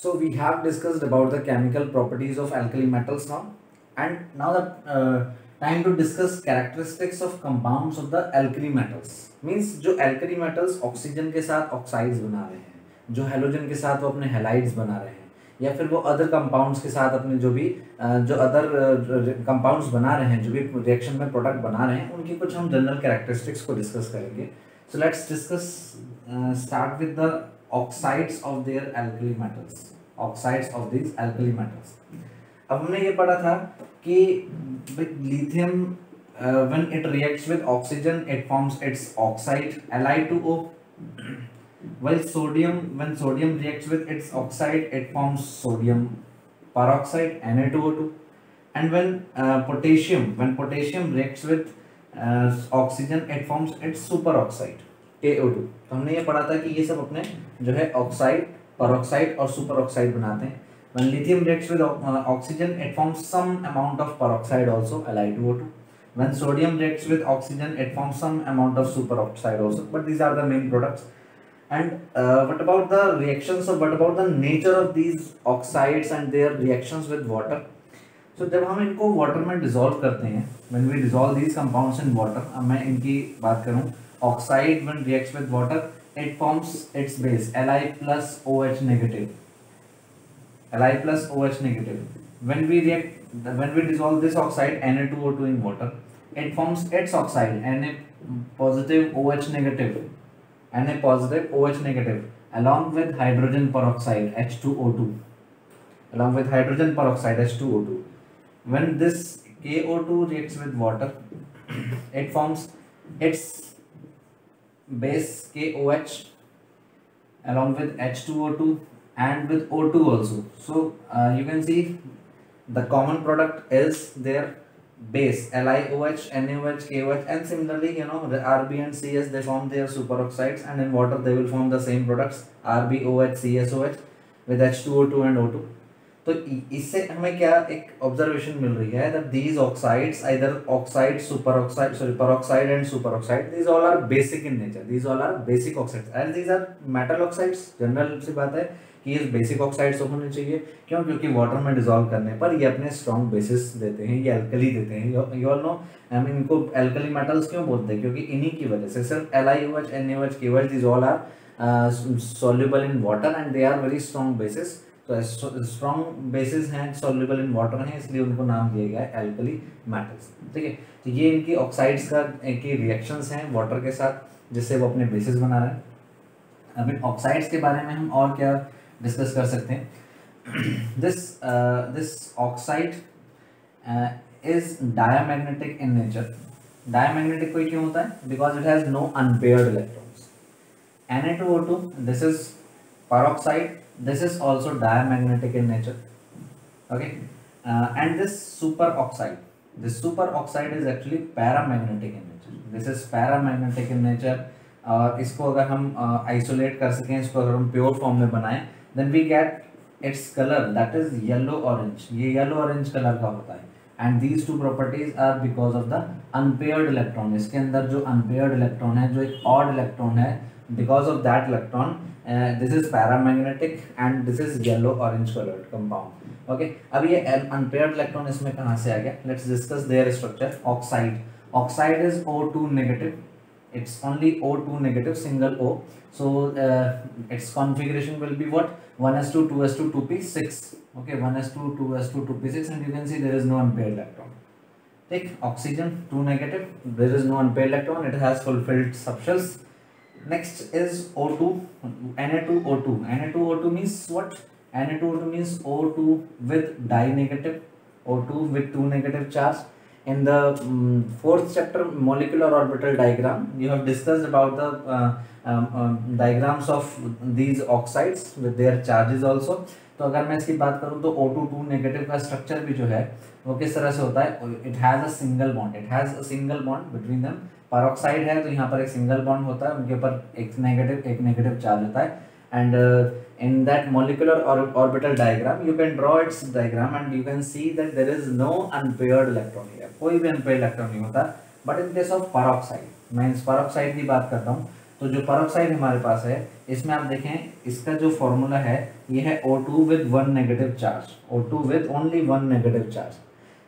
So we have discussed about the chemical properties of alkali metals now, and now the time to discuss characteristics of compounds of the alkali metals. Means जो alkali metals oxygen के साथ oxides बना रहे हैं, जो halogen के साथ वो अपने हेलाइड्स बना रहे हैं, या फिर वो अदर कंपाउंड्स के साथ अपने जो भी जो अदर कंपाउंड्स बना रहे हैं, जो भी रिएक्शन में प्रोडक्ट बना रहे हैं, उनकी कुछ हम जनरल कैरेक्टरिस्टिक्स को डिस्कस करेंगे. So let's discuss start with the oxides of their alkali metals. Oxides of these alkali metals. अब हमने ये पढ़ा था कि lithium when it reacts with oxygen it forms its oxide Li2O, while sodium when sodium reacts with its oxide it forms sodium peroxide Na2O2, and when potassium reacts with oxygen it forms it's super oxide KO2. तो हमने ये पढ़ा था कि ये सब अपने जो है ऑक्साइड, पेरोक्साइड और सुपर ऑक्साइड बनाते हैं. When lithium reacts with oxygen it forms some amount of peroxide also Li2O2. When sodium reacts with oxygen it forms some amount of superoxide also, but these are the main products. And what about the reactions, or what about the nature of these oxides and their reactions with water? So जब हम इनको water में dissolve करते हैं, when we dissolve these compounds in water, अब मैं इनकी बात करूँ, oxide when reacts with water it forms its base Li plus OH negative. Li plus OH negative. When we dissolve this oxide Na2O2 in water, it forms its oxide Na positive OH negative. Na positive OH negative along with hydrogen peroxide H2O2. Along with hydrogen peroxide H2O2. When this KO2 reacts with water, it forms its base KOH along with H2O2 and with O2 also. So you can see the common product is their base LiOH, NaOH, KOH, and similarly the RB and CS they form their superoxides, and in water they will form the same products RbOH, CSOH with H2O2 and O2. तो इससे हमें क्या एक observation मिल रही है that these oxides, either oxide, superoxide, sorry, peroxide and superoxide, these all are basic in nature. These all are basic oxides, and these are metal oxides. General सी बात है कि ये बेसिक ऑक्साइड्स होने चाहिए. क्यों? क्योंकि वाटर में डिसॉल्व करने पर ये अपने स्ट्रॉन्ग बेसिस देते हैं, ये एल्कली देते हैं. यू ऑल नो इनको एल्कली मेटल्स क्यों बोलते हैं? क्योंकि इन्हीं की वजह से सिर्फ LiOH, NaOH, KOH, these all are soluble in water and they are very strong bases. तो स्ट्रॉन्ग बेसिस हैं, सॉल्युबल इन वाटर हैं, इसलिए उनको नाम दिया गया है एल्कली मेटल्स. ठीक है, तो ये इनकी ऑक्साइड्स का इनकी रिएक्शंस हैं वाटर के साथ, जिससे वो अपने बेसिस बना रहे हैं. अब इन ऑक्साइड्स के बारे में हम और क्या डिस्कस कर सकते हैं? This oxide is diamagnetic in nature. Diamagnetic कोई क्यों होता है? Because it has no unpaired electrons. Na2O2, this is peroxide. This is also diamagnetic in nature. Okay, and this superoxide is actually paramagnetic in nature. This is paramagnetic in nature. इसको अगर हम isolate कर सकें, इसको अगर हम pure form में बनाएं, then we get its color, that is yellow orange. ये yellow orange color का होता है. And these two properties are because of the unpaired electron. इसके अंदर जो unpaired electron है, जो एक odd electron है, because of that electron this is paramagnetic and this is yellow orange colored compound. Okay, अब ये unpaired electron इसमें कहाँ से आ गया? Let's discuss their structure. Oxide is O2 negative. It's only O2 negative, single O. So its configuration will be what? 1s2 2s2 2p6. Okay, 1s2 2s2 2p6, and you can see there is no unpaired electron. Take oxygen 2 negative, there is no unpaired electron, it has fulfilled subshells. Next is O2, Na2O2. Na2O2 means what? Na2O2 means O2 with dinegative, O2 with 2 negative charge. In the fourth chapter, molecular orbital diagram, you have discussed about the diagrams of these oxides with their charges also. तो अगर मैं इसकी बात करूँ तो O2 2 negative का structure भी जो है वो किस तरह से होता है? It has a single bond between them. Peroxide है तो यहाँ पर एक सिंगल बॉन्ड होता है, उनके ऊपर एक नेगेटिव चार्ज होता है. And in that molecular orbital diagram you can draw its diagram and you can see that there is no unpaired electron here. कोई भी अनपेयर्ड इलेक्ट्रॉन नहीं होता. But in case of peroxide, मैं इस peroxide की बात करता हूँ, तो जो पेरोक्साइड हमारे पास है इसमें आप देखें इसका जो फॉर्मूला है ये है O2 with one negative charge, O2 with only one negative charge.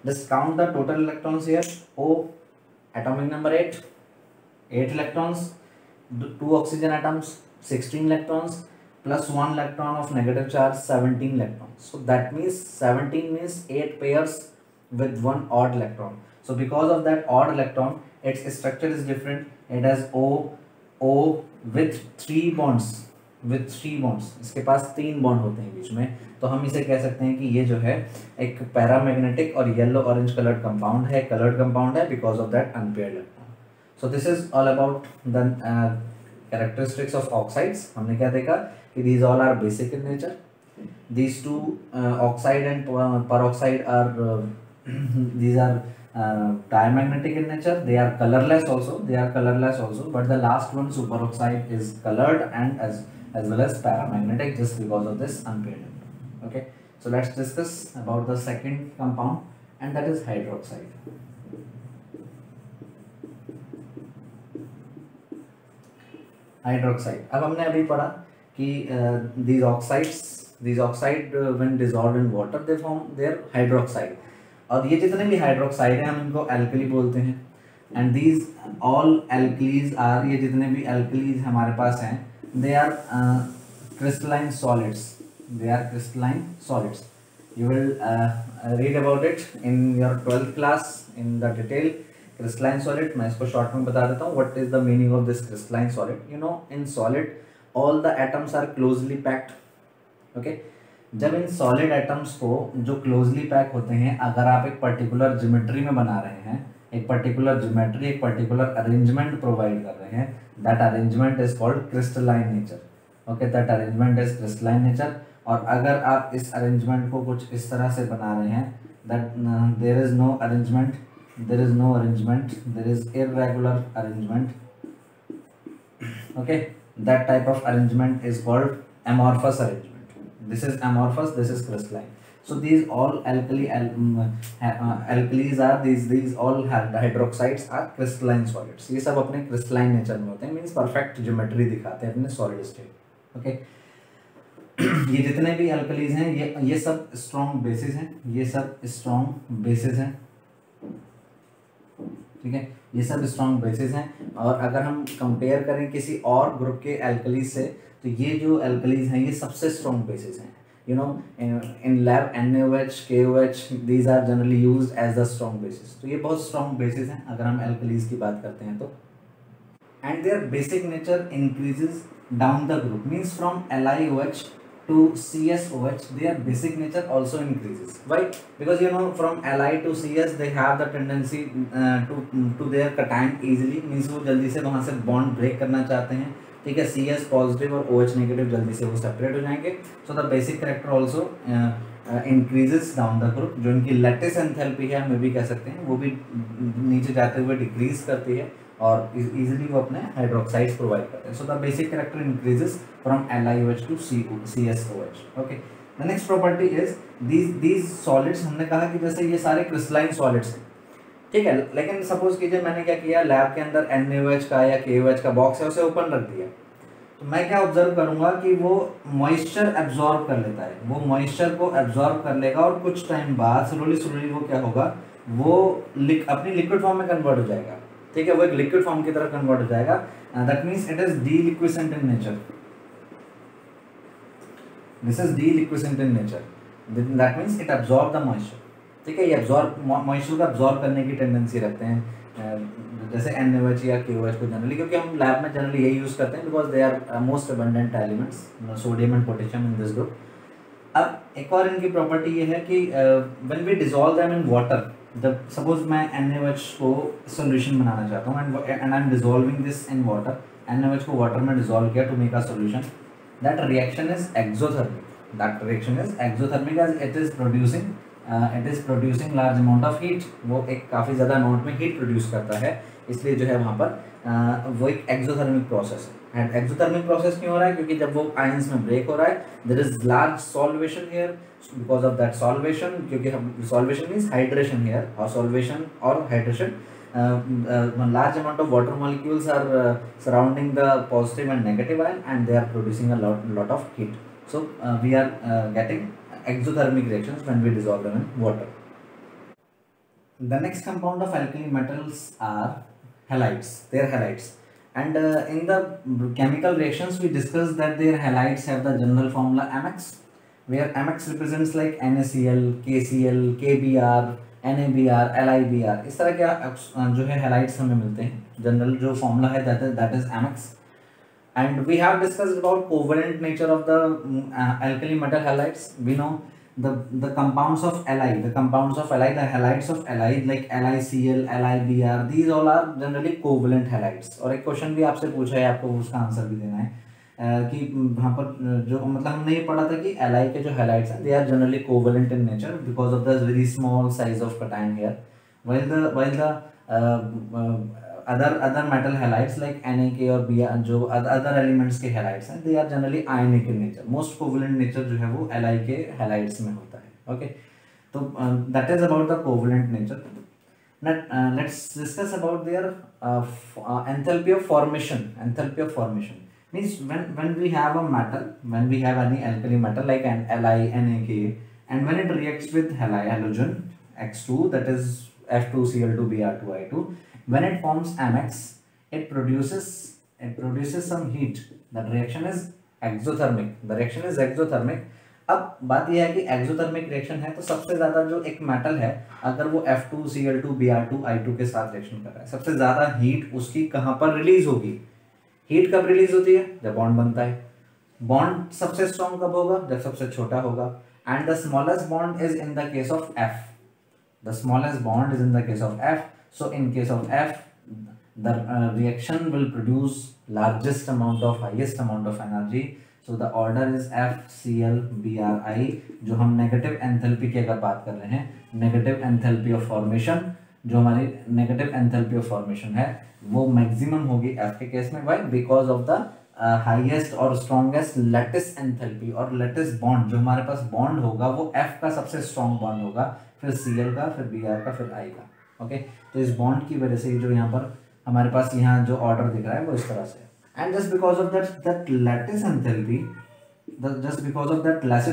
Just count the total electrons here. O, atomic number 8, 8 electrons, 2 oxygen atoms, 16 electrons, plus 1 electron of negative charge, 17 electrons. So that means 17 means 8 pairs with one odd electron. So because of that odd electron, its structure is different. It has O with 3 bonds, इसके पास 3 bond होते हैं बीच में, तो हम इसे कह सकते हैं कि ये जो है एक पैरामैग्नेटिक और येलो ऑरेंज कलर्ड कंपाउंड है because of that unpaired electron. So this is all about the characteristics of oxides. हमने क्या देखा कि these all are basic in nature. These two oxide and peroxide are these are diamagnetic in nature. They are colorless also, but the last one, superoxide, is colored and as well as paramagnetic just because of this unpaired electron. Okay, so let's discuss about the second compound, and that is hydroxide. Hydroxide, अब हमने अभी पढ़ा कि these oxide when dissolved in water they form their hydroxide. और ये जितने भी hydroxide हैं हम इनको एल्कली बोलते हैं. And these all alkalis are, ये जितने भी alkalis हमारे पास हैं, they are crystalline solids. You will read about it in your 12th class in the detail. Crystalline solid, मैं इसको शॉर्ट में बता देता हूँ. What is the meaning of this crystalline solid? You know, in solid all the atoms are closely packed. Okay, जब in solid atoms को जो closely pack होते हैं, अगर आप एक पर्टिकुलर ज्योमेट्री में बना रहे हैं, एक पर्टिकुलर ज्योमेट्री, एक पर्टिकुलर अरेंजमेंट प्रोवाइड कर रहे हैं, that arrangement is called crystalline nature. Okay, that arrangement is crystalline nature. और अगर आप इस अरेंजमेंट को कुछ इस तरह से बना रहे हैं, that there is no arrangement, there is irregular arrangement. Okay, that type of arrangement is called amorphous arrangement. This is amorphous, this is crystalline. So these all alkalis are these all hydroxides are crystalline solids. ये सब अपने crystalline nature में होते हैं, means perfect geometry दिखाते हैं अपने solid state. Okay, ये जितने भी alkalis हैं ये सब strong bases हैं, ठीक है, ये सब स्ट्रॉन्ग बेसिस हैं. और अगर हम कंपेयर करें किसी और ग्रुप के एल्कलीज से, तो ये जो एल्कलीज हैं ये सबसे स्ट्रॉन्ग बेसिस हैं. You know, in lab NaOH, KOH, these are generally used as the strong bases. तो ये बहुत स्ट्रॉन्ग बेसिस हैं अगर हम एल्कलीज की बात करते हैं तो. And their basic nature increases down the group, means from LiOH to CSOH, their basic nature also increases. Why? Because you know, from Li to CS they have the tendency to their cation easily, means वो जल्दी से वहाँ से bond break करना चाहते हैं. ठीक है, CS पॉजिटिव और OH नेगेटिव जल्दी से वो सेपरेट हो जाएंगे. सो the basic character also increases down the group. जो इनकी लैटिस एंथैल्पी है, हम भी कह सकते हैं, वो भी नीचे जाते हुए डिक्रीज करती है और इजीली वो अपने हाइड्रोक्साइड्स प्रोवाइड करते हैं. So the basic character increases from LiOH to CSOH. Okay, the next property is these solids. हमने कहा कि जैसे ये सारे क्रिस्टलाइन सॉलिड्स हैं, ठीक है, लेकिन सपोज कीजिए मैंने क्या किया, लैब के अंदर NaOH का या KOH का बॉक्स है, उसे ओपन रख दिया, तो मैं क्या ऑब्जर्व करूंगा कि वो मॉइस्चर एब्जॉर्ब कर लेता है. वो मॉइस्चर को एब्जॉर्ब कर लेगा और कुछ टाइम बाद स्लोली वो क्या होगा, वो अपनी लिक्विड फॉर्म में कन्वर्ट हो जाएगा. ठीक है, वो एक लिक्विड फॉर्म की तरह कन्वर्ट हो जाएगा. That means it is deliquescent in nature. This is deliquescent in nature. That means it absorb the moisture. ठीक है, ये एब्जॉर्ब मॉइस्चर को एब्जॉर्ब करने की टेंडेंसी रखते हैं, जैसे NaOH या KOH को जनरली, क्योंकि हम लैब में जनरली यही यूज करते हैं because they are most abundant elements, sodium and potassium in this group. अब एक और इनकी प्रॉपर्टी ये है कि when we dissolve them in water, जब सपोज मैं NaOH को सोल्यूशन बनाना चाहता हूँ and I am dissolving this in water, NaOH को वाटर में डिसॉल्व किया to make a solution, that reaction is exothermic as it is producing large amount of heat. वो एक काफ़ी ज़्यादा अमाउंट में हीट प्रोड्यूस करता है, इसलिए जो है वहाँ पर वो एक एक्सोथर्मिक प्रोसेस है. एंड एक्सोथर्मिक प्रोसेस क्यों हो रहा है, क्योंकि जब वो आयंस में ब्रेक हो रहा है, there is large solvation here. Because of that solvation, क्योंकि हम सॉल्वेशन मीन्स हाइड्रेशन हियर, और सॉल्वेशन और hydration, large amount of water molecules are surrounding the positive and negative ion and they are producing a lot of heat. So we are getting exothermic reactions when we dissolve them in water. The next compound of alkali metals are halides. They are halides. And in the chemical reactions, we discussed that their halides have the general formula Mx, where Mx represents like NaCl, KCl, KBr, NaBr, LiBr. इस तरह के जो है halides हमें मिलते हैं. General जो formula है that is Mx. And we have discussed about covalent nature of the alkali metal halides. We know the compounds of Li, the halides of Li like LiCl, LiBr, these all are generally covalent halides. और एक question भी आपसे पूछा है, आपको उसका answer भी देना है कि वहाँ पर जो मतलब हमने ये पढ़ा था कि Li के जो halides हैं they are generally covalent in nature because of the very small size of cation here, while the other metal halides like Na और Br जो other elements के halides हैं they are generally ionic in nature. Most covalent nature जो है वो Li के halides में होता है. Okay, तो that is about the covalent nature. Let's discuss about their enthalpy of formation. Enthalpy of formation means when we have a metal, when we have any alkali metal like an Li, NaK, and when it reacts with halogen X2, that is F2Cl2Br2I2, when it forms Mx, it produces some heat. That reaction is exothermic. The reaction is exothermic. अब बात यह है कि exothermic reaction है तो सबसे ज्यादा जो एक मेटल है अगर वो F2Cl2Br2I2 के साथ रिएक्शन कर रहा है, सबसे ज्यादा हीट उसकी कहां पर रिलीज होगी? हीट कब रिलीज होती है? जब बॉन्ड बनता है. बॉन्ड सबसे स्ट्रॉन्ग कब होगा? जब सबसे छोटा होगा. And the smallest bond is in the case of F. The smallest bond is in the case of F. So in case of F, the reaction will produce largest amount of highest amount of energy. So the order is FClBrI. जो हम negative enthalpy की अगर बात कर रहे हैं, negative enthalpy of formation, जो हमारी नेगेटिव एंथैल्पी ऑफ फॉर्मेशन है वो मैक्सिमम होगी F के केस में. Why? Because of the highest और स्ट्रॉन्गेस्ट लैटिस एंथैल्पी और लैटिस बॉन्ड जो हमारे पास बॉन्ड होगा वो F का सबसे स्ट्रॉन्ग बॉन्ड होगा, फिर Cl का, फिर Br का, फिर I का. ओके, तो इस बॉन्ड की वजह से जो यहाँ पर हमारे पास यहाँ जो ऑर्डर दिख रहा है वो इस तरह से. And just because of that lattice enthalpy,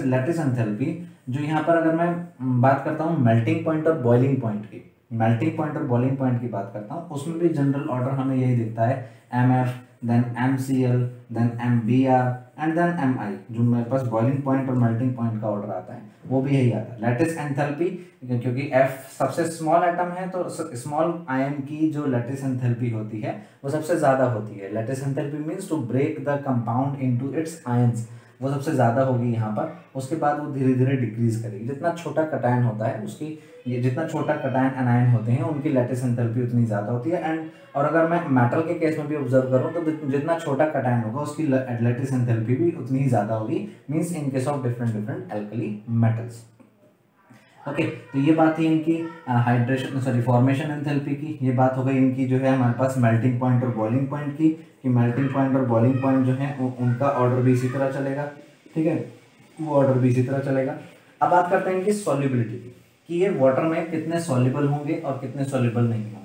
lattice enthalpy जो यहाँ पर अगर मैं बात करता हूँ मेल्टिंग पॉइंट और बॉइलिंग पॉइंट की, मेल्टिंग पॉइंट और बॉइलिंग पॉइंट की बात करता हूँ, उसमें भी जनरल ऑर्डर हमें यही दिखता है MF, then MCl, then MBr and then Mi. जो मेरे पास बॉइलिंग पॉइंट और मेल्टिंग पॉइंट का ऑर्डर आता है वो भी यही आता है. लैटिस एंथैल्पी क्योंकि F सबसे स्मॉल एटम है तो स्मॉल आयन की जो लैटिस एंथैल्पी होती है वो सबसे ज़्यादा होती है. Lattice enthalpy means to break the compound into its ions, वो सबसे ज़्यादा होगी यहाँ पर. उसके बाद वो धीरे धीरे डिक्रीज करेगी. जितना छोटा कटायन होता है उसकी, जितना छोटा कटायन एनायन होते हैं उनकी लैटिस एंथैल्पी उतनी ज़्यादा होती है. एंड और अगर मैं मेटल के केस में भी ऑब्जर्व करूँ तो जितना छोटा कटायन होगा उसकी लैटिस एंथैल्पी भी उतनी ही ज़्यादा होगी. Means in case of different alkali metals. Okay, तो ये बात थी इनकी फॉर्मेशन एंथैल्पी की. ये बात हो गई इनकी जो है हमारे पास मेल्टिंग पॉइंट और बॉइलिंग पॉइंट की, कि मेल्टिंग पॉइंट और बॉइलिंग पॉइंट जो है उनका ऑर्डर भी इसी तरह चलेगा. ठीक है, वो ऑर्डर भी इसी तरह चलेगा. अब बात करते हैं इनकी सॉल्युबिलिटी की, कि ये वाटर में कितने सॉल्युबल होंगे और कितने सॉल्युबल नहीं होंगे.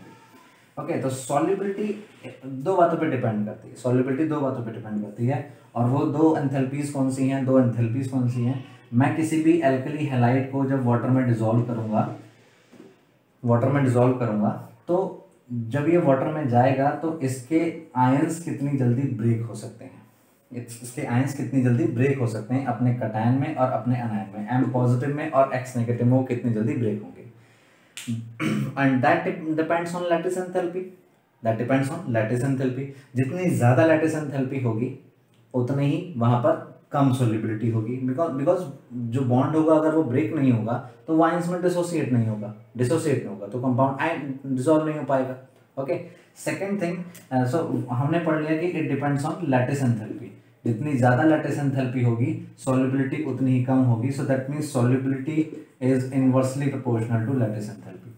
ओके, तो सॉल्युबिलिटी दो बातों पे डिपेंड करती है. सॉल्युबिलिटी दो बातों पे डिपेंड करती है और वो दो एंथैल्पीज कौन सी हैं? दो एंथैल्पीज कौन सी हैं? मैं किसी भी एल्कली हैलाइड को जब वाटर में डिसॉल्व करूंगा तो जब ये वाटर में जाएगा तो इसके आयंस कितनी जल्दी ब्रेक हो सकते हैं, इसके आयंस कितनी जल्दी ब्रेक हो सकते हैं अपने कटायन में और अपने अनायन में. M पॉजिटिव में और X नेगेटिव में वो कितनी जल्दी ब्रेक होंगे. And that depends on lattice enthalpy. जितनी ज़्यादा लैटिस एंथैल्पी होगी उतनी ही वहाँ पर कम सॉल्युबिलिटी होगी. बिकॉज जो बॉन्ड होगा अगर वो ब्रेक नहीं होगा तो वो आयंस में डिसोसिएट नहीं होगा तो कंपाउंड आयन डिसॉल्व नहीं हो पाएगा. ओके, सेकेंड थिंग, सो हमने पढ़ लिया कि it depends on lattice enthalpy. जितनी ज़्यादा लैटिस एंथैल्पी होगी सॉल्युबिलिटी उतनी ही कम होगी. So that means solubility is inversely proportional to lattice enthalpy.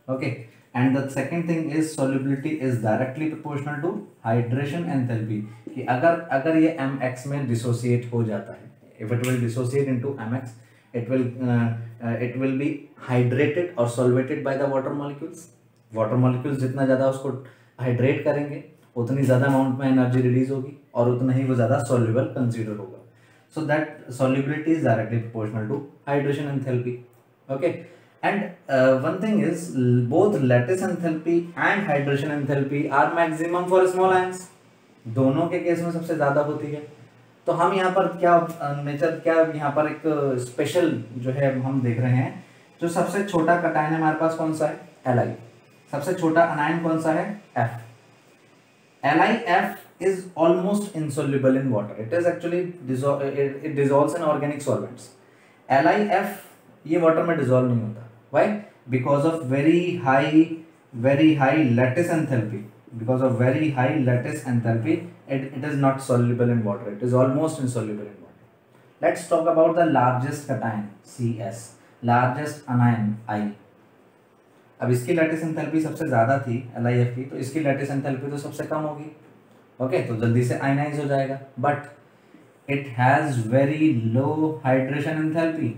Okay, and the second thing is solubility is directly proportional to hydration enthalpy. कि अगर ये Mx में डिसोसिएट हो जाता है, if it will dissociate into Mx, it will be hydrated और solvated by the water molecules. Water molecules जितना ज़्यादा उसको हाइड्रेट करेंगे उतनी ज़्यादा अमाउंट में एनर्जी रिलीज होगी और उतना ही वो ज़्यादा सॉल्युबल कंसीडर होगा. so that solubility is directly proportional to hydration enthalpy. Okay, and one thing is both lattice enthalpy and hydration enthalpy are maximum for small ions, दोनों के केस में सबसे ज्यादा होती है। तो हम यहाँ पर क्या नेचर क्या यहाँ पर एक स्पेशल जो है हम देख रहे हैं, जो सबसे छोटा कटायन है हमारे पास कौन सा है, Li, सबसे छोटा अनायन कौन सा है, F। LiF is almost insoluble in water. It is actually it dissolves in organic solvents. LiF ये वाटर में डिसॉल्व नहीं होता। Why? Because of very high lattice enthalpy. Because of very high lattice enthalpy, it is not soluble in water. It is almost insoluble in water. Let's talk about the largest cation, CS, largest anion, I. अब इसकी lattice enthalpy सबसे ज्यादा थी LiF की, तो इसकी lattice enthalpy तो सबसे कम होगी। ओके, तो जल्दी से आयनाइज हो जाएगा, but it has very low hydration enthalpy,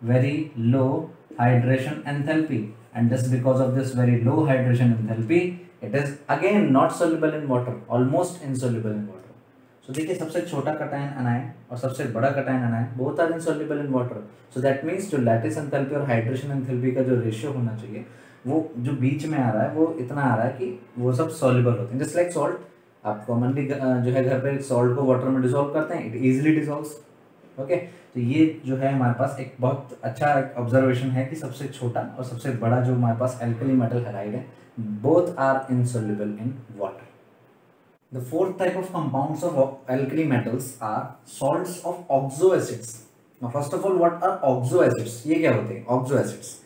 very low hydration enthalpy, and just because of this very low hydration enthalpy it is again not soluble in water, almost insoluble in water. So देखिए सबसे छोटा cation अनायन और सबसे बड़ा cation अनायन both are insoluble in water. So that means जो lattice enthalpy और hydration enthalpy का जो रेशियो होना चाहिए वो जो बीच में आ रहा है वो इतना आ रहा है कि वो सब सॉल्युबल होते हैं। जस्ट लाइक सॉल्ट, आप कॉमनली जो है घर पे सॉल्ट को वाटर में डिसॉल्व करते हैं, इट इजीली डिसॉल्व्स। ओके, तो ये जो है हमारे पास एक बहुत अच्छा ऑब्जर्वेशन है कि सबसे छोटा और सबसे बड़ा जो हमारे पास एल्कली मेटल हैलाइड है, both are insoluble in water. The fourth type of compounds of alkali metals are salts of oxo acids. Now first of all what are oxo acids, ये क्या होते हैं oxo acids?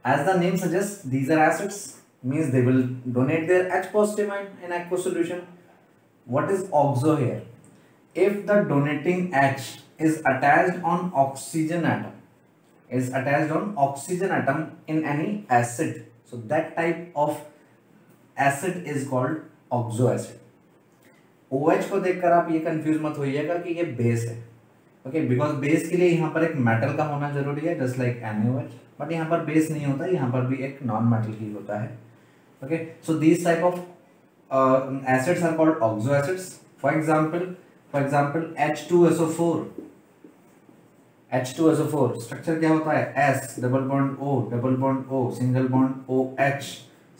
As the name suggest these are acids, means they will donate their H positive ion in aqueous solution. What is oxo here? If the donating H is attached on oxygen atom in any acid, so that type of acid is called oxo acid. OH को देखकर आप ये confuse मत होइएगा कि ये base है। Okay, because base के लिए यहाँ पर एक मेटल का होना जरूरी है, जस्ट लाइक NaOH, बट यहाँ पर बेस नहीं होता, यहाँ पर भी एक नॉन मेटल ही होता है। Okay, so these type of acids are called oxo acids. For example H2SO4, structure क्या होता है, S double bond O single bond OH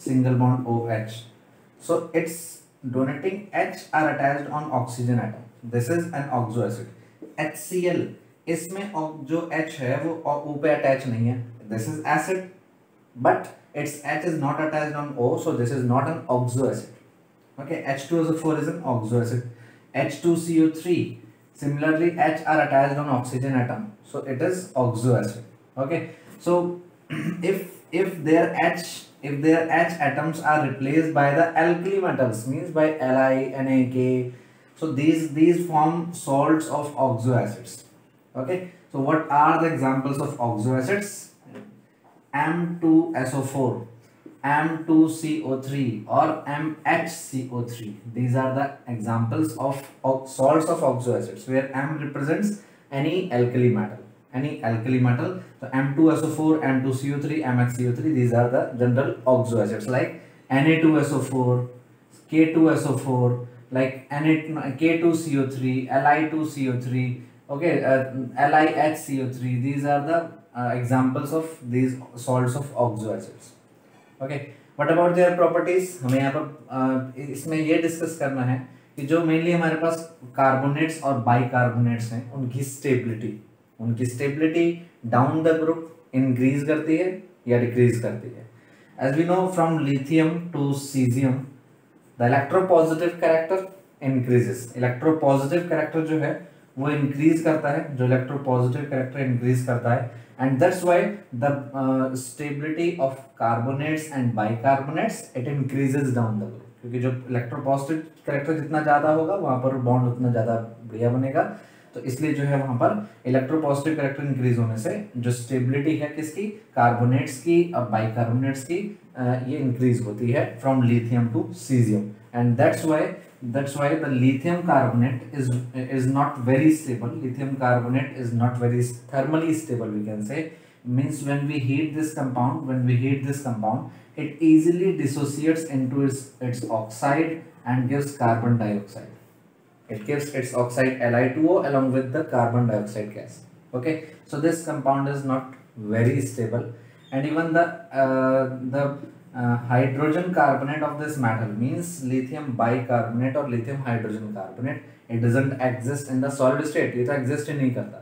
single bond OH. So its donating H are attached on oxygen atom. This is an oxo acid. HCl, इसमें जो H है वो O पे attach नहीं है, this is acid, but its H is not attached on O, so this is not an oxo acid. Okay, H2SO4 is an oxo acid. H2CO3, similarly H are attached on oxygen atom, so it is oxo acid. Okay, so if their H atoms are replaced by the alkali metals, means by Li, Na, K, so these form salts of oxo acids. Okay, so what are the examples of oxo acids? M2SO4, M2CO3 or MHCO3. These are the examples of salts of oxo acids, where M represents any alkali metal. So M2SO4, M2CO3, MHCO3, these are the general oxo acids, like Na2SO4, K2SO4, like K2CO3, Li2CO3, okay, LiHCO3. These are the examples of these salts of oxo acids. Okay, what about their properties? हमें यहाँ पर इसमें ये discuss करना है कि जो mainly हमारे पास कार्बोनेट्स और बाइकार्बोनेट्स हैं, उनकी stability down the group increase करती है या डिक्रीज करती है। As we know from lithium to caesium the electropositive character increases. Electropositive character जो है वो इंक्रीज करता है, जो इलेक्ट्रोपॉजिटिव कैरेक्टर इंक्रीज करता है, and that's why the stability of carbonates and bicarbonates it increases down the group, क्योंकि जो इलेक्ट्रोपॉजिटिव कैरेक्टर जितना ज्यादा होगा वहां पर बॉन्ड उतना ज्यादा बढ़िया बनेगा, तो इसलिए जो है वहां पर इलेक्ट्रोपॉजिटिव कैरेक्टर इंक्रीज होने से जो स्टेबिलिटी है किसकी, कार्बोनेट्स की और बाइकार्बोनेट्स की, ये इंक्रीज होती है from lithium to caesium, and that's why the lithium carbonate is not very stable. Lithium carbonate is not very thermally stable, we can say. Means when we heat this compound, it easily dissociates into its oxide and gives carbon dioxide. It gives its oxide Li2O along with the carbon dioxide gas. Okay, so this compound is not very stable, and even the hydrogen carbonate of this metal means lithium bicarbonate or lithium hydrogen carbonate. It doesn't exist in the solid state. ये तो exist ही नहीं करता,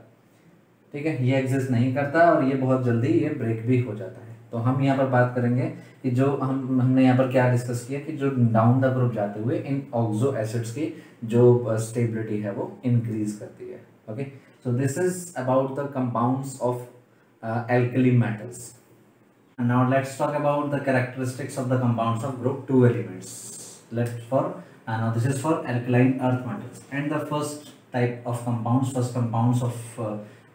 ठीक है, ये exist नहीं करता और ये बहुत जल्दी ये ब्रेक भी हो जाता है। तो हम यहाँ पर बात करेंगे कि जो हमने यहाँ पर क्या डिस्कस किया कि जो डाउन द ग्रुप जाते हुए इन ऑक्सो एसिड्स की जो स्टेबिलिटी है वो इंक्रीज करती है। Okay, so this is about the compounds of alkali metals. And now let's talk about the characteristics of the compounds of group 2 elements. Now this is for alkaline earth metals, and the first type of compounds, first compounds of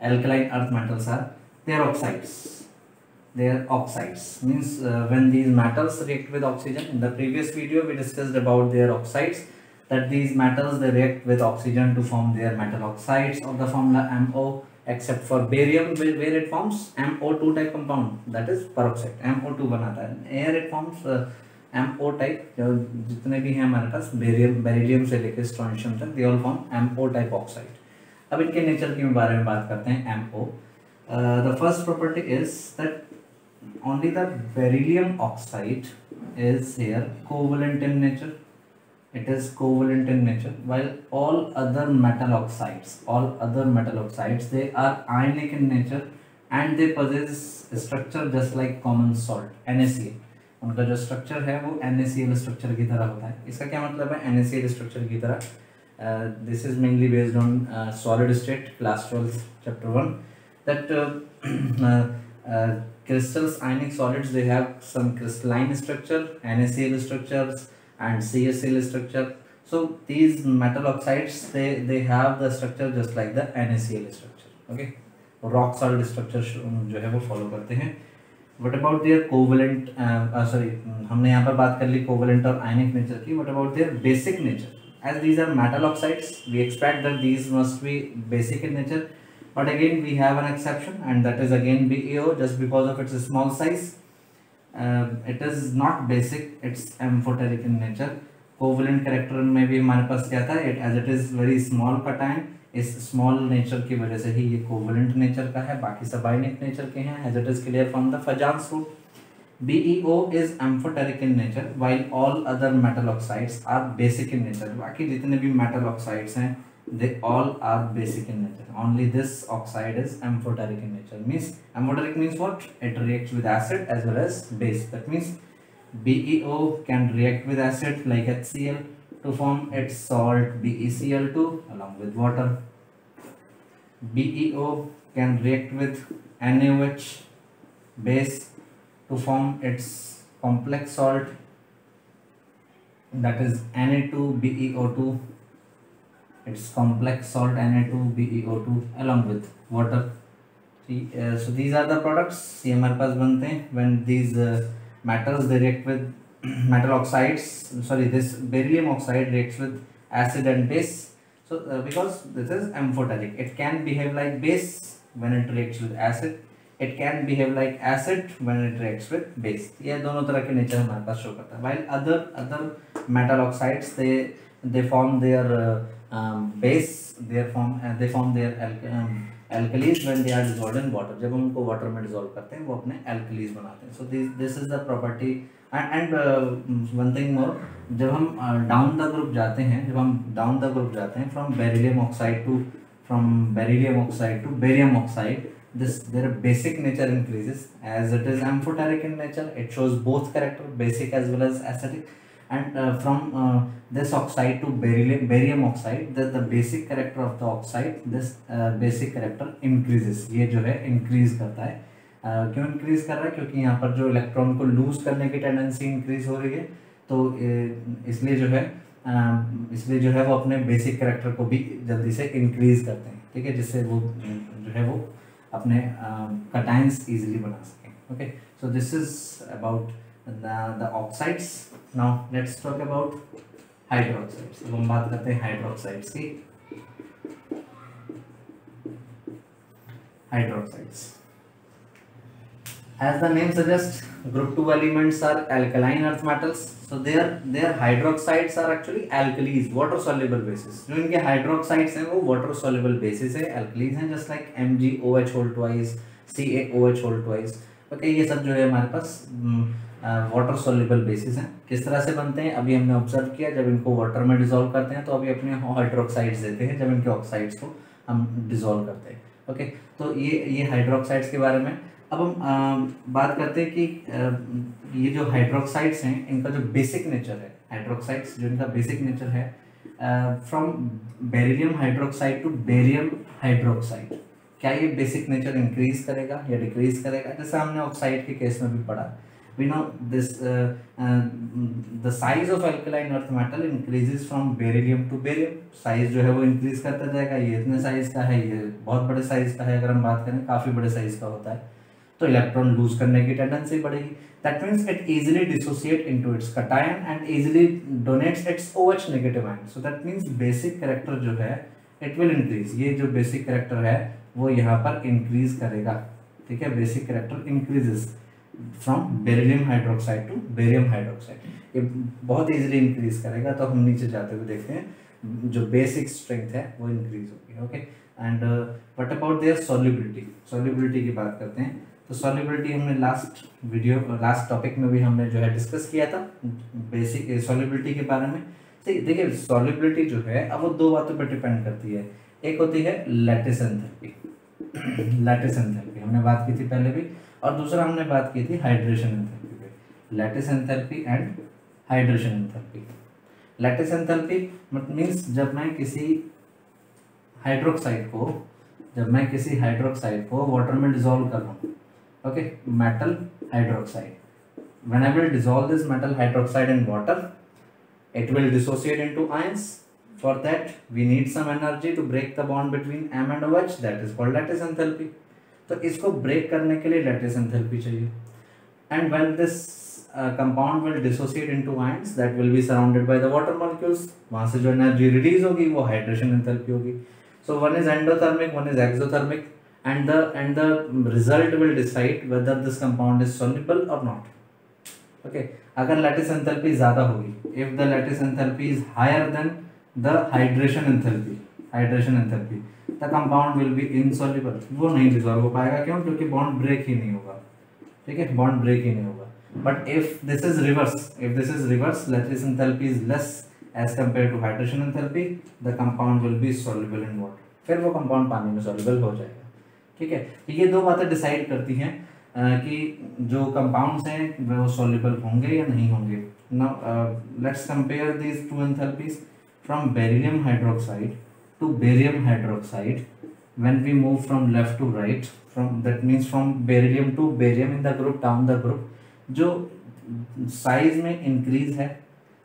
alkaline earth metals are their oxides. Their oxides means when these metals react with oxygen. In the previous video we discussed about their oxides, that these metals they react with oxygen to form their metal oxides of the formula MO, except for barium where it forms MO2 type compound, that is peroxide, MO2 बनाता है। Here it forms MO type, जितने भी हैं हमारे पास beryllium से लेकर strontium तक, they all form MO type oxide। अब इनके नेचर के बारे में बात करते हैं। MO, the first property is that only the beryllium oxide is here covalent in nature. It is covalent in nature, while all other metal oxides, they are ionic in nature and they possess a structure just like common salt, NaCl। उनका जो structure है वो NaCl structure की तरह होता है। इसका क्या मतलब है NaCl स्ट्रक्चर की तरह? This is mainly based on solid state, class 12 chapter 1, that crystals, ionic solids, they have some crystalline structure, NaCl structures and CaCl structure. So these metal oxides they have the structure just like the NaCl structure. Okay, rock solid structure जो है वो follow करते हैं। What about their covalent हमने यहाँ पर बात कर ली covalent और ionic nature की। What about their basic nature? As these are metal oxides, we expect that these must be basic in nature, but again we have an exception, and that is again BeO, just because of its small size. It is not basic, it's amphoteric in nature। Covalent character में भी हमारे पास क्या था, as it is very small cation, इस small nature की वजह से ही ये कोवलेंट नेचर का है, बाकी सब आयनिक नेचर के हैं, as it is clear from the Fajans rule. BeO is amphoteric in nature, while all other metal oxides are basic in nature। बाकी जितने भी metal oxides हैं they all are basic in nature, only this oxide is amphoteric in nature। Means amphoteric means what? It reacts with acid as well as base। That means BeO can react with acid like HCl to form its salt BeCl2 along with water। BeO can react with NaOH base to form its complex salt, that is Na2BeO2, its complex salt Na2BeO2 along with water। So these are the products ये हमारे पास बनते हैं when these metals they react with metal oxides, this beryllium oxide reacts with acid and base। So because this is amphoteric, it can behave like base when it reacts with acid, it can behave like acid when it reacts with base। ये दोनों तरह के nature हमारे पास show करता है। while other metal oxides they form their base, they form their alkalis when they are dissolved in water। जब हम उनको वाटर में डिसॉल्व करते हैं वो अपने alkalis बनाते हैं। so this is the property and one thing more, जब हम डाउन द ग्रुप जाते हैं from beryllium oxide to barium oxide, their basic nature increases as it is amphoteric in nature। it shows both character, basic as well as acidic, and from this oxide to barium oxide, the basic character of the oxide, this basic character increases। ये जो है increase करता है। क्यों increase कर रहा है? क्योंकि यहाँ पर जो इलेक्ट्रॉन को लूज करने की टेंडेंसी increase हो रही है, तो इसलिए जो है वो अपने बेसिक कैरेक्टर को भी जल्दी से इंक्रीज करते हैं, ठीक है, जिससे वो जो है वो अपने कटायंस इजीली बना सकें। Okay, so this is about the oxides. Now let's talk about hydroxides. अब हम बात करते हैं हाइड्रोक्साइड्स की। As the name suggests, group 2 elements are alkaline earth metals. So their hydroxides are actually alkalis, water soluble bases. जो इनके hydroxides हैं वो water soluble bases है, alkalis हैं, just like MgOH whole twice, CaOH whole twice. Okay, ये सब जो है हमारे पास वाटर soluble bases हैं. किस तरह से बनते हैं अभी हमने ऑब्जर्व किया, जब इनको वाटर में डिसॉल्व करते हैं तो अभी अपने हाइड्रोक्साइड्स देते हैं, जब इनके ऑक्साइड्स को हम डिसॉल्व करते हैं. ओके, तो ये हाइड्रोक्साइड्स के बारे में. अब हम बात करते हैं कि ये जो हाइड्रोक्साइड्स हैं इनका जो बेसिक नेचर है, हाइड्रोक्साइड्स जो इनका बेसिक नेचर है, from beryllium hydroxide to barium hydroxide, क्या ये बेसिक नेचर इंक्रीज करेगा या डिक्रीज करेगा? जैसे हमने ऑक्साइड के केस में भी पढ़ा, we know this the size of alkaline earth metal increases from beryllium to barium. Size जो है वो इंक्रीज करता जाएगा. ये इतने साइज का है, ये बहुत बड़े साइज का है, अगर हम बात करें काफी बड़े साइज का होता है, तो इलेक्ट्रॉन लूज करने की टेंडेंसी बढ़ेगी. That means it easily dissociate into its cation and easily donates its OH negative ion. So that means basic character जो है इट विल इंक्रीज. ये जो बेसिक कैरेक्टर है वो यहाँ पर इंक्रीज करेगा. ठीक है, basic character increases from beryllium hydroxide to barium hydroxide. ये बहुत इजीली इंक्रीज करेगा. तो हम नीचे जाते हुए देखते हैं जो बेसिक स्ट्रेंथ है वो इंक्रीज होगी. Okay, and what about their solubility. Solubility की बात करते हैं. तो सॉल्युबिलिटी हमने लास्ट टॉपिक में भी हमने जो है डिस्कस किया था बेसिक सॉल्युबिलिटी के बारे में. ठीक, देखिए सॉल्युबिलिटी जो है अब वो दो बातों पर डिपेंड करती है. एक होती है लैटिस एंथैल्पी. लैटिस एंथैल्पी हमने बात की थी पहले भी, और दूसरा हमने बात की थी हाइड्रेशन एंथैल्पी पे. Lattice enthalpy and hydration enthalpy. Lattice enthalpy means जब मैं किसी हाइड्रोक्साइड को वाटर में डिसॉल्व कर रहा हूँ. Okay, metal hydroxide, when I will dissolve this metal hydroxide in water, it will dissociate into ions. For that we need some energy to break the bond between M and OH, that is called lattice enthalpy. तो इसको break करने के लिए lattice enthalpy चाहिए. And when this compound will dissociate into ions, that will be surrounded by the water molecules. वहाँ से जो energy release होगी वो hydration enthalpy होगी. So one is endothermic, one is exothermic, and the result will decide whether this compound is soluble or not. Okay, अगर lattice enthalpy ज्यादा होगी, if the lattice enthalpy is higher than the hydration enthalpy, the compound will be insoluble. वो नहीं dissolve हो पाएगा. क्यों? क्योंकि bond break ही नहीं होगा. ठीक है, बॉन्ड ब्रेक ही नहीं होगा. But if this is reverse, lattice enthalpy is less as compared to hydration enthalpy, the compound will be soluble in water. फिर वो कंपाउंड पानी में soluble हो जाएगा. ठीक है, ये दो बातें डिसाइड करती हैं कि जो कंपाउंड्स हैं वो सॉल्युबल होंगे या नहीं होंगे. Now let's compare these two enthalpies from beryllium hydroxide to barium hydroxide. When we move from left to right, from that means from beryllium to barium in the group, down the group, जो size में increase है,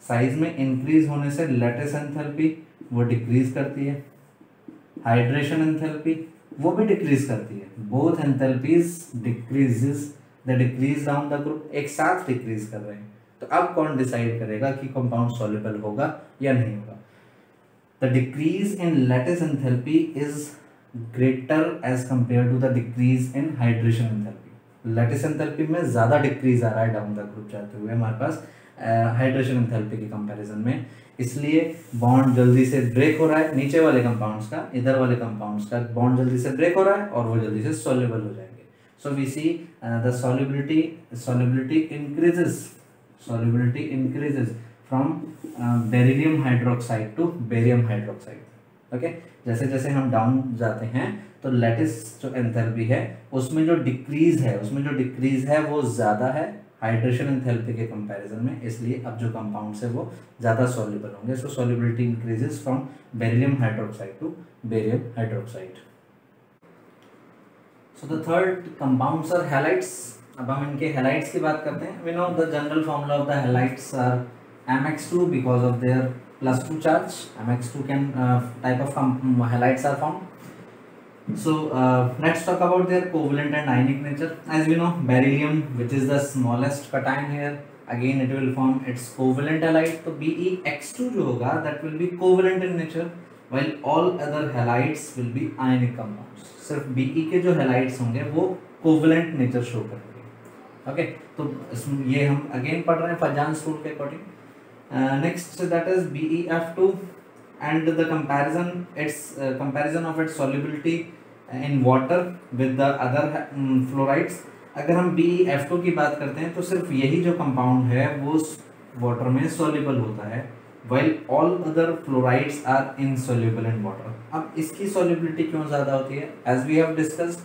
size में increase होने से lattice enthalpy वो decrease करती है, hydration enthalpy वो भी डिक्रीज करती है. Both enthalpies decreases, the decrease down the group, एक साथ डिक्रीज कर रहे हैं. तो अब कौन डिसाइड करेगा कि कंपाउंड सॉल्युबल होगा या नहीं होगा? The decrease in lattice enthalpy is greater as compare to the decrease in hydration enthalpy. Lattice enthalpy में ज्यादा डिक्रीज आ रहा है डाउन द ग्रुप जाते हुए हमारे पास हाइड्रेशन एंथैल्पी के कंपैरिजन में. इसलिए बॉन्ड जल्दी से ब्रेक हो रहा है. नीचे वाले कंपाउंड्स का, इधर वाले कंपाउंड्स का बॉन्ड जल्दी से ब्रेक हो रहा है और वो जल्दी से सॉल्युबल हो जाएंगे. So we see the solubility increases from beryllium hydroxide to barium hydroxide. Okay, जैसे जैसे हम डाउन जाते हैं तो लैटिस जो एंथैल्पी है उसमें जो डिक्रीज है वो ज्यादा है हाइड्रेशन एंथैल्पी के कंपैरिजन में. इसलिए अब जो कंपाउंड्स है वो ज़्यादा सॉल्युबल होंगे. So solubility increases from beryllium hydroxide to barium hydroxide. So the third compounds are halides. अब हम इनके हैलाइड्स की बात करते हैं. We know the general formula of the halides are MX2 because of their +2 charge. MX2 can type of halides are formed. So let's talk about their covalent and ionic nature. As we know, beryllium, which is the smallest cation here, again it will form its covalent halide. तो BeX2 जो होगा that will be covalent in nature, while all other halides will be ionic compounds. सिर्फ Be के जो halides होंगे वो covalent nature show करेंगे. Okay, तो ये हम अगेन पढ़ रहे हैं फजान्स रूल के according. Next that is BeF2 and the comparison of its solubility in water with the other fluorides। अगर हम BeF2 की बात करते हैं तो सिर्फ यही जो कंपाउंड है वो वाटर में soluble होता है, while all other fluorides are insoluble in water। अब इसकी solubility क्यों ज़्यादा होती है? As we have discussed,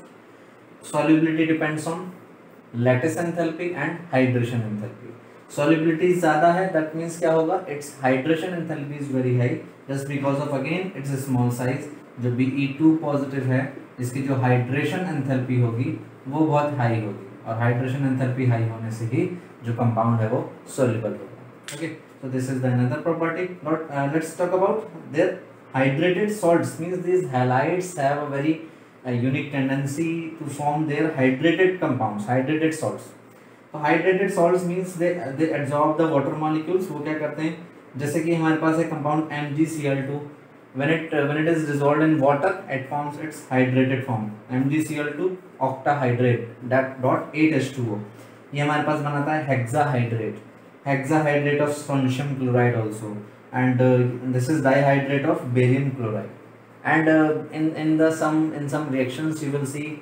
solubility depends on lattice enthalpy and hydration enthalpy। solubility ज़्यादा है, that means क्या होगा? its hydration enthalpy is very high just because of again its small size। जो Be2 पॉजिटिव है इसकी जो हाइड्रेशन एंथैल्पी होगी वो बहुत हाई होगी, और हाइड्रेशन एंथैल्पी हाई होने से ही जो कंपाउंड है वो सोल्यूबल होगा। Okay, so this is the another property। Let's talk about their hydrated salts। means these halides have a very unique tendency to form their hydrated compounds, hydrated salts। तो hydrated salts means they absorb the water molecules. वो क्या करते हैं, जैसे कि हमारे पास है compound MgCl2, when it is dissolved in water it forms its hydrated form MgCl2 octahydrate dot 8H2O। ये हमारे पास बनाता है hexahydrate of strontium chloride also, and this is dihydrate of barium chloride। and in some reactions you will see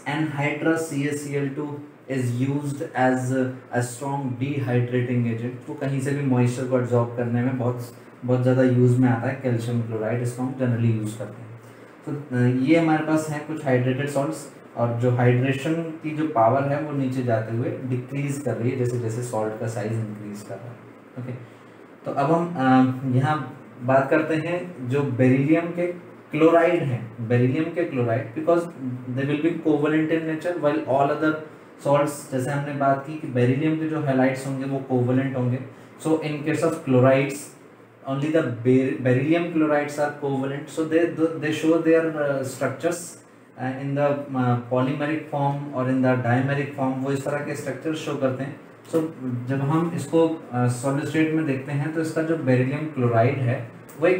anhydrous CaCl2 is used as a strong dehydrating agent। वो कहीं से भी moisture को absorb करने में बहुत ज़्यादा यूज़ में आता है। कैल्शियम क्लोराइड इसको हम जनरली यूज़ करते हैं। तो ये हमारे पास हैं कुछ हाइड्रेटेड सॉल्ट्स, और जो हाइड्रेशन की जो पावर है वो नीचे जाते हुए डिक्रीज कर रही है जैसे जैसे सॉल्ट का साइज इंक्रीज कर रहा है। ओके, तो अब हम यहाँ बात करते हैं जो बेरिलियम के क्लोराइड हैं, बेरिलियम के chloride, because they will be covalent in nature while all other salts. जैसे हमने बात की कि बेरिलियम के जो हैलाइड्स होंगे वो कोवलेंट होंगे। So in case of chlorides only the beryllium chlorides are covalent, so they show their structures in the polymeric form or in the dimeric form। वो इस तरह के स्ट्रक्चर शो करते हैं। so जब हम इसको सॉलिड स्टेट में देखते हैं तो इसका जो बेरिलियम क्लोराइड है वो एक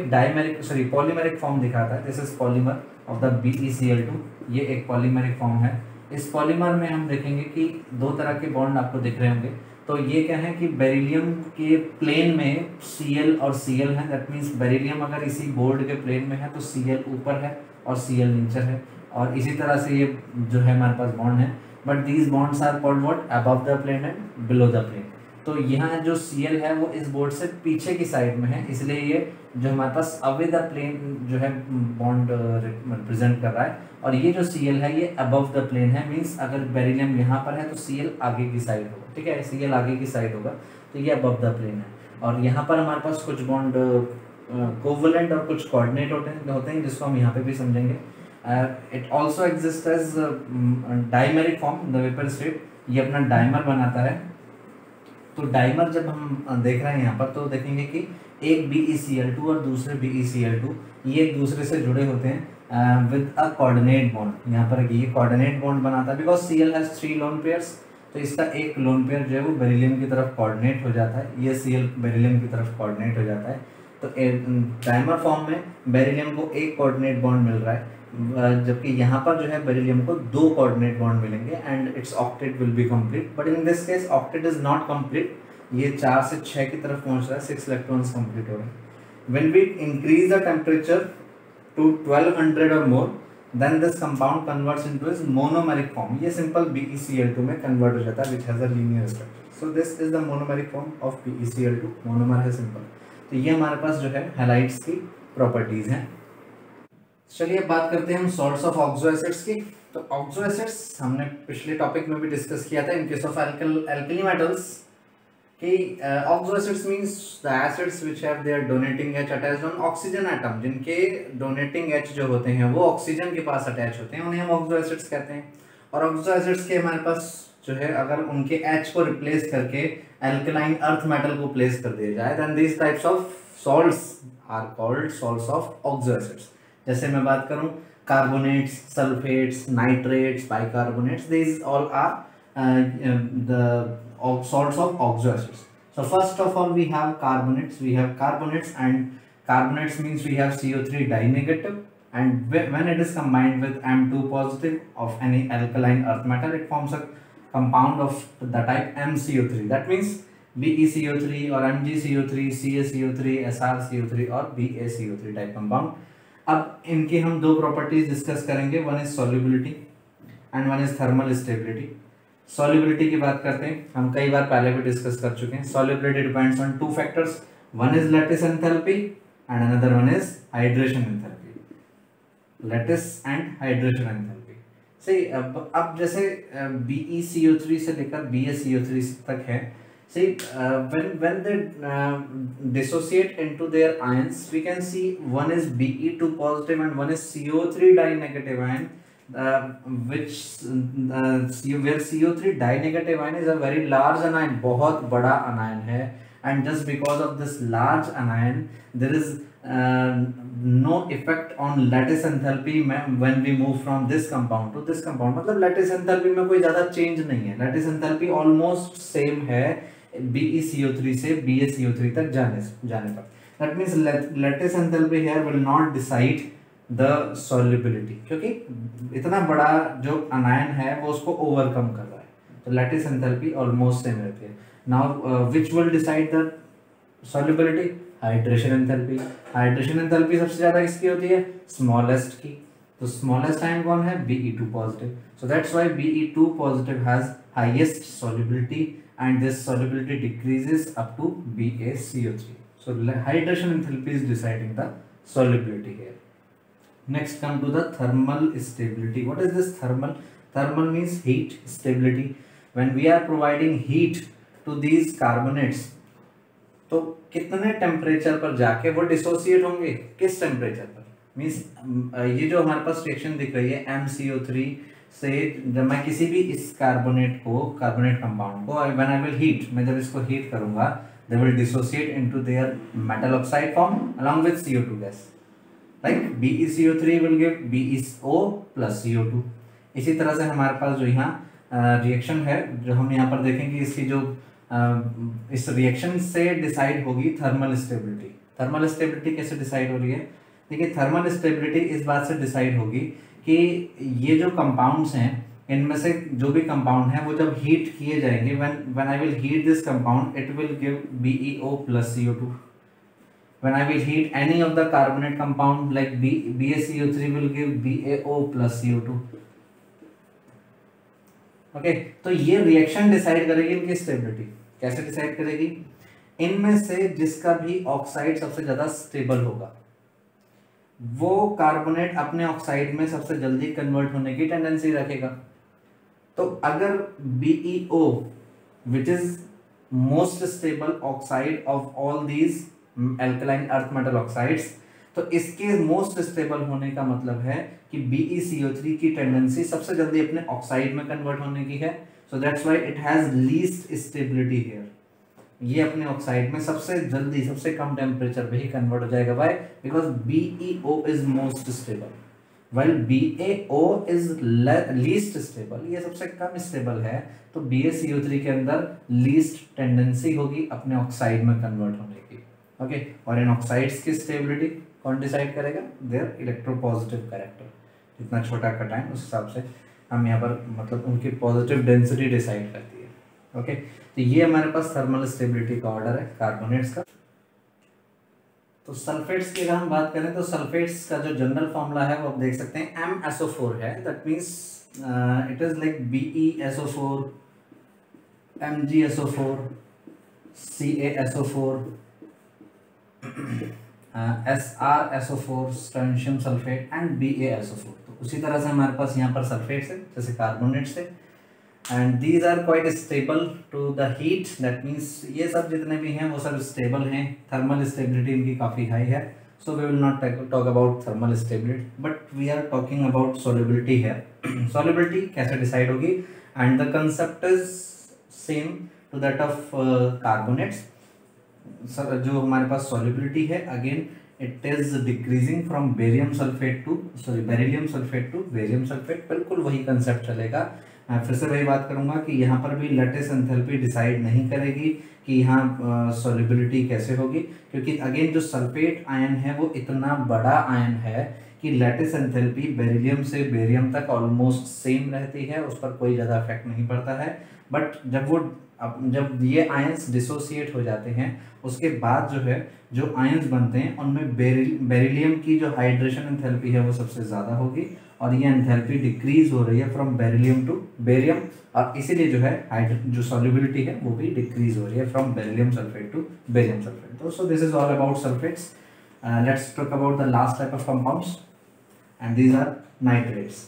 पॉलीमेरिक फॉर्म दिखाता है। This is polymer of the BeCl2। ये एक पॉलीमेरिक फॉर्म है। इस पॉलीमर में हम देखेंगे कि दो तरह के बॉन्ड आपको दिख रहे होंगे। तो ये क्या है कि बेरिलियम के प्लेन में Cl और Cl है। दैट मीन्स बेरिलियम अगर इसी बोर्ड के प्लेन में है तो Cl ऊपर है और Cl नीचे है, और इसी तरह से ये जो है हमारे पास बॉन्ड है। But these bonds are called what? Above the plane and below the plane. तो यहाँ जो Cl है वो इस बोर्ड से पीछे की साइड में है, इसलिए ये जो हमारे पास अवे द प्लेन जो है बॉन्ड रिप्रेजेंट कर रहा है, और ये जो Cl है ये अबव द प्लेन है। मीन्स अगर बेरिलियम यहाँ पर है तो Cl आगे की साइड होगा। ठीक है, Cl आगे की साइड होगा तो ये अबव द प्लेन है। और यहाँ पर हमारे पास कुछ बॉन्ड कोवलेंट और कुछ कोऑर्डिनेट होते हैं जिसको हम यहाँ पे भी समझेंगे। It also exist as dimeric form the vapour state. ये अपना डाइमर बनाता है। तो डाइमर जब हम देख रहे हैं यहाँ पर तो देखेंगे कि एक BeCl2 और दूसरे BeCl2 ये एक दूसरे से जुड़े होते हैं विद अ कोऑर्डिनेट बॉन्ड। यहाँ पर ये कोऑर्डिनेट बॉन्ड बनाता है because Cl has 3 lone pairs. तो इसका एक लोन पेयर जो है वो बेरिलियम की तरफ कोऑर्डिनेट हो जाता है, ये Cl बेरिलियम की तरफ कोऑर्डिनेट हो जाता है। तो डाइमर फॉर्म में बेरिलियम को एक कोऑर्डिनेट बॉन्ड मिल रहा है, जबकि यहाँ पर जो है बेरिलियम को 2 कोऑर्डिनेट बॉन्ड मिलेंगे and it's octet will be complete. But in this case octet is not complete. ये 4 से 6 की तरफ पहुँच रहा है, 6 इलेक्ट्रॉन्स कंप्लीट हो रहे हैं। When we increase the temperature to 1200 और मोर then this compound converts into its monomeric form। ये simple BeCl2 में convert हो जाता है which has a linear structure। so this is the monomeric form of BeCl2। monomer है simple। तो ये हमारे पास जो है हैलाइड्स की प्रॉपर्टीज हैं। चलिए बात करते हैं हम सॉल्ट्स ऑफ ऑक्सो एसिड्स की। तो ऑक्सो एसिड्स हमने पिछले टॉपिक में भी डिस्कस किया था। In case of alkali metals कि oxo acids means the acids which have their donating H attached on oxygen atom. जिनके डोनेटिंग एच जो होते हैं वो ऑक्सीजन के पास अटैच होते हैं, उन्हें हम ऑक्सो एसिड्स कहते हैं। और ऑक्सो एसिड्स के हमारे पास जो है अगर उनके एच को रिप्लेस करके एल्कलाइन अर्थ मेटल को प्लेस कर दिया जाए then this types of salts are called salts of oxo acids. जैसे मैं बात करूं carbonates, sulphates, nitrates, bicarbonates, these all are the salts of oxo acids। so first of all we have carbonates। we have carbonates, and carbonates means we have CO3 dinegative, and when it is combined with M2 positive of any alkaline earth metal it forms a compound of the type MCO3, that means BeCO3 or MgCO3, CaCO3, SrCO3 और BaCO3 type compound. अब इनकी हम दो properties discuss करेंगे, one is solubility and one is thermal stability. Solubility की बात करते हैं, हम कई बार पहले भी डिस्कस कर चुके हैं। Solubility depends on two factors, one is lattice enthalpy and another one is hydration enthalpy. Lattice and hydration enthalpy सही। अब जैसे BeCO3 से लेकर BaCO3 तक है सही। when they dissociate into their ions, we can see one is Be2 positive and one is CO3 dinegative ion, which where CO3 dinegative ion is a very large anion, बहुत बड़ा anion है, and just because of this large anion there is no effect on lattice enthalpy when we move from this compound to this compound। मतलब lattice enthalpy में कोई ज्यादा change नहीं है, lattice enthalpy almost same है BeCO3 से BaCO3 तक जाने पर। that means lattice enthalpy here will not decide the solubility, क्योंकि इतना बड़ा जो अनायन है वो उसको ओवरकम कर रहा है, तो lattice enthalpy ऑलमोस्ट सेम रहती है। now which will decide the solubility? Hydration enthalpy. Hydration enthalpy सबसे ज्यादा किसकी होती है? स्मॉलेस्ट की। तो स्मॉलेस्ट आयन कौन है? Be2 positive. So that's why Be2 positive has highest solubility and this solubility decreases up to BaCO3. So hydration enthalpy is deciding the solubility here. Next come to the thermal stability. What is this thermal? Thermal means heat stability. When we are providing heat to these carbonates, तो कितने temperature पर जाके वो dissociate होंगे? किस temperature पर? Means ये जो हमारे पास रिएक्शन दिख रही है MCO3 से, जब मैं किसी भी इस कार्बोनेट कंपाउंड को व्हेन आई विल हीट, मैं जब इसको हीट करूंगा, they will dissociate into their metal oxide form along with CO2 gas. Like BeCO3 will give BeO plus CO2। इसी तरह से हमारे पास जो यहाँ रिएक्शन है, जो हम यहाँ पर देखेंगे, इसकी जो इस रिएक्शन से डिसाइड होगी थर्मल स्टेबिलिटी। थर्मल स्टेबिलिटी कैसे डिसाइड हो रही है? देखिए, थर्मल स्टेबिलिटी इस बात से डिसाइड होगी कि ये जो कंपाउंड्स हैं, इनमें से जो भी कंपाउंड है वो जब हीट किए जाएंगे, when I will heat this compound it will give BeO plus CO2। When I will heat any of the carbonate compound like BaCO3 will give BaO plus CO2। Okay, तो ये reaction decide करेगी इनकी stability. कैसे decide करेगी? इनमें से जिसका भी ऑक्साइड सबसे ज्यादा स्टेबल होगा वो कार्बोनेट अपने ऑक्साइड में सबसे जल्दी कन्वर्ट होने की टेंडेंसी रखेगा। तो अगर BeO which is most stable oxide of all these alkaline earth metal oxides, तो इसके मोस्ट स्टेबल होने का मतलब है कि BeCO3 की टेंडेंसी सबसे जल्दी अपने ऑक्साइड में कन्वर्ट होने की है। So that's why it has least stability here. ये अपने ऑक्साइड में सबसे जल्दी, सबसे कम टेम्परेचर पे ही कन्वर्ट हो जाएगा। Why? Because BeO is most stable while BaO is least stable. ये सबसे कम स्टेबल है, तो BaCO3 के अंदर लीस्ट टेंडेंसी होगी अपने ऑक्साइड में कन्वर्ट होने की। ओके, और इन ऑक्साइड्स की स्टेबिलिटी कौन डिसाइड करेगा? Their electropositive character. जितना छोटा कट है उस हिसाब से हम यहाँ पर मतलब उनकी पॉजिटिव डेंसिटी डिसाइड करती है। ओके, तो ये हमारे पास थर्मल स्टेबिलिटी का ऑर्डर है कार्बोनेट्स का। तो सल्फेट्स की अगर हम बात करें तो सल्फेट्स का जो जनरल फॉर्मूला है वो आप देख सकते हैं MsO4 है। That means it is like BeSO4, MgSO4, CaSO4, SrSO4 strontium sulphate and BaSO4। तो उसी तरह से हमारे पास यहाँ पर सल्फेट्स है जैसे कार्बोनेट्स है, and these are quite stable to the heat. That means ये सब जितने भी हैं वो सब स्टेबल हैं, थर्मल स्टेबिलिटी इनकी काफ़ी हाई है। So we will not talk about thermal stability, but we are talking about solubility है। सॉल्युबिलिटी कैसे डिसाइड होगी? And the concept is same to that of carbonates. जो हमारे पास सॉल्युबिलिटी है, again it is decreasing from barium sulphate to beryllium sulphate to barium sulphate. बिल्कुल वही concept चलेगा। मैं फिर से वही बात करूंगा कि यहाँ पर भी लैटिस एंथैल्पी डिसाइड नहीं करेगी कि यहाँ सॉल्युबिलिटी कैसे होगी, क्योंकि अगेन जो सल्फेट आयन है वो इतना बड़ा आयन है कि लैटिस एंथैल्पी बेरिलियम से बेरियम तक ऑलमोस्ट सेम रहती है, उस पर कोई ज़्यादा इफेक्ट नहीं पड़ता है। बट जब ये आयंस डिसोसिएट हो जाते हैं उसके बाद जो है जो आयंस बनते हैं उनमें बेरिलियम की जो हाइड्रेशन एंथैल्पी है वो सबसे ज़्यादा होगी, और ये एंथैल्पी डिक्रीज हो रही है फ्रॉम बेरिलियम टू बेरियम, और इसीलिए जो है जो सॉल्युबिलिटी है वो भी डिक्रीज हो रही है from beryllium sulphate to barium sulphate. तो so this is all about sulphates. Let's talk about the last type of compounds and these are nitrates.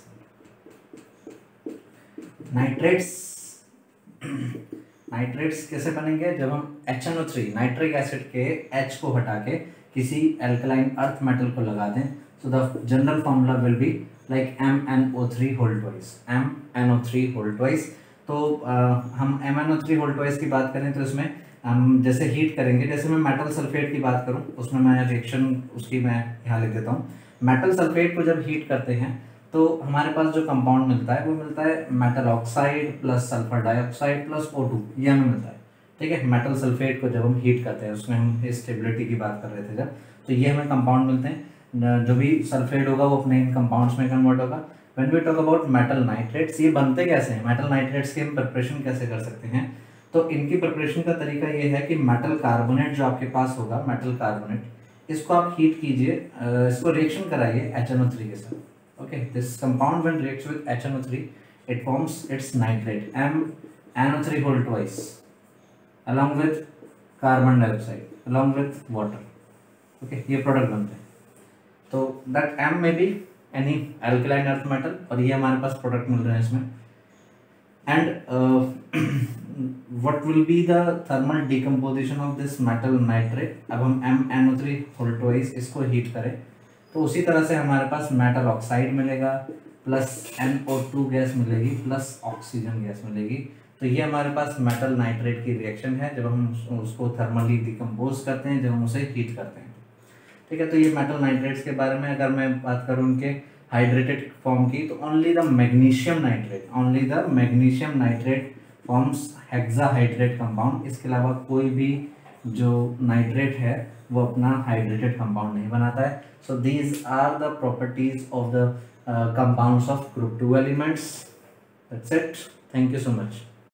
Nitrates कैसे बनेंगे? जब हम HNO3 नाइट्रिक एसिड के H को हटा के किसी एल्कलाइन अर्थ मेटल को लगा दें, so the general formula will be like MnO3 whole twice, MnO3 whole twice। तो हम MnO3 whole twice की बात करें तो इसमें हम जैसे हीट करेंगे, जैसे मैं मेटल सल्फेट की बात करूं उसमें मैं रिएक्शन उसकी मैं यहाँ लिख देता हूँ। मेटल सल्फेट को जब हीट करते हैं तो हमारे पास जो कंपाउंड मिलता है वो मिलता है metal oxide plus sulphur dioxide plus O2, ये हमें मिलता है। ठीक है, मेटल सल्फेट को जब हम हीट करते हैं, उसमें हम स्टेबिलिटी की बात कर रहे थे जब, तो ये हमें कंपाउंड मिलते हैं। जो भी सल्फेट होगा वो अपने इन कंपाउंड्स में कन्वर्ट होगा। When we talk about metal nitrates, ये बनते कैसे हैं? मेटल नाइट्रेट्स की हम प्रिपरेशन कैसे कर सकते हैं? तो इनकी प्रिपरेशन का तरीका ये है कि मेटल कार्बोनेट जो आपके पास होगा, मेटल कार्बोनेट, इसको आप हीट कीजिए, इसको रिएक्शन कराइए HNO3 के साथ। Okay, this compound when reacts with HNO3 it forms it's nitrate MnO3 whole twice along with carbon dioxide along with water. Okay, ये प्रोडक्ट बनते हैं। तो दैट M में भी एनी एल्कलाइन अर्थ मेटल, और ये हमारे पास प्रोडक्ट मिल रहे हैं इसमें। And what will be the thermal decomposition of this metal nitrate? अब हम MnO3 whole twice इसको हीट करें तो उसी तरह से हमारे पास मेटल ऑक्साइड मिलेगा प्लस NO2 गैस मिलेगी प्लस ऑक्सीजन गैस मिलेगी। तो ये हमारे पास मेटल नाइट्रेट की रिएक्शन है जब हम उसको थर्मली डिकम्पोज करते हैं, जब हम उसे हीट करते हैं। ठीक है, तो ये मेटल नाइट्रेट्स के बारे में अगर मैं बात करूँ उनके हाइड्रेटेड फॉर्म की, तो only the magnesium nitrate forms hexahydrate compound. इसके अलावा कोई भी जो नाइट्रेट है वो अपना हाइड्रेटेड कंपाउंड नहीं बनाता है। So these are the properties of the compounds of group 2 elements. That's it, thank you so much.